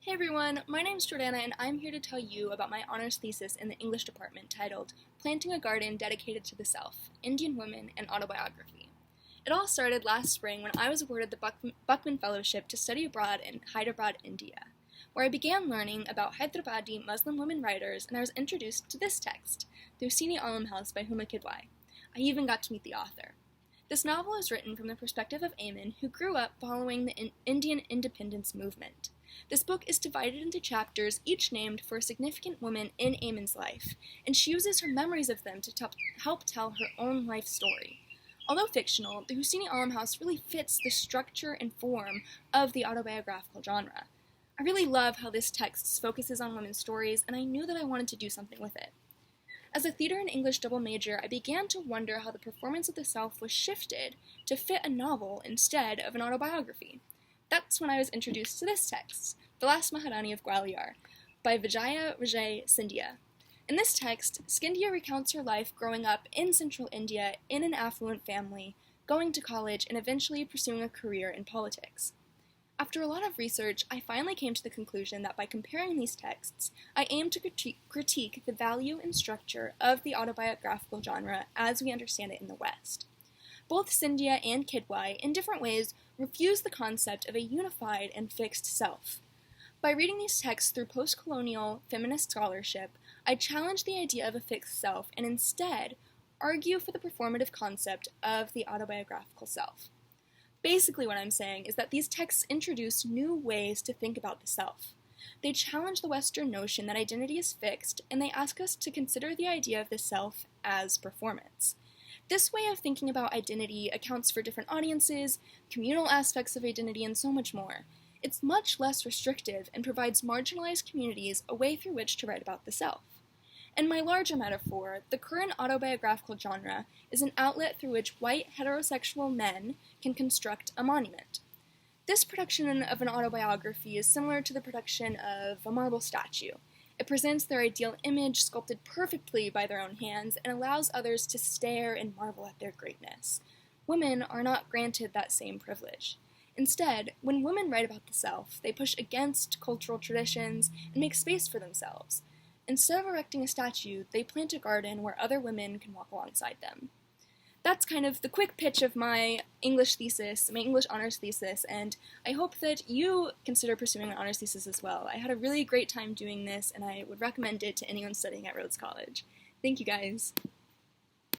Hey everyone, my name's Jordana and I'm here to tell you about my honors thesis in the English department titled Planting a Garden Dedicated to the Self, Indian Women and Autobiography. It all started last spring when I was awarded the Buckman Fellowship to study abroad in Hyderabad, India, where I began learning about Hyderabadi Muslim women writers and I was introduced to this text, The Hussaini Alam House by Huma Kidwai. I even got to meet the author. This novel is written from the perspective of Amin, who grew up following the Indian independence movement. This book is divided into chapters, each named for a significant woman in Amin's life, and she uses her memories of them to help tell her own life story. Although fictional, the Hussaini Alam House really fits the structure and form of the autobiographical genre. I really love how this text focuses on women's stories, and I knew that I wanted to do something with it. As a theater and English double major, I began to wonder how the performance of the self was shifted to fit a novel instead of an autobiography. That's when I was introduced to this text, The Last Maharani of Gwalior, by Vijaya Raje Scindia I. In this text, Scindia recounts her life growing up in central India in an affluent family, going to college, and eventually pursuing a career in politics. After a lot of research, I finally came to the conclusion that by comparing these texts, I aim to critique the value and structure of the autobiographical genre as we understand it in the West. Both Scindia and Kidwai, in different ways, refuse the concept of a unified and fixed self. By reading these texts through postcolonial feminist scholarship, I challenge the idea of a fixed self and instead argue for the performative concept of the autobiographical self. Basically what I'm saying is that these texts introduce new ways to think about the self. They challenge the Western notion that identity is fixed, and they ask us to consider the idea of the self as performance. This way of thinking about identity accounts for different audiences, communal aspects of identity, and so much more. It's much less restrictive and provides marginalized communities a way through which to write about the self. In my larger metaphor, the current autobiographical genre is an outlet through which white heterosexual men can construct a monument. This production of an autobiography is similar to the production of a marble statue. It presents their ideal image sculpted perfectly by their own hands and allows others to stare and marvel at their greatness. Women are not granted that same privilege. Instead, when women write about the self, they push against cultural traditions and make space for themselves. Instead of erecting a statue, they plant a garden where other women can walk alongside them. That's kind of the quick pitch of my English thesis, my English honors thesis, and I hope that you consider pursuing an honors thesis as well. I had a really great time doing this, and I would recommend it to anyone studying at Rhodes College. Thank you guys.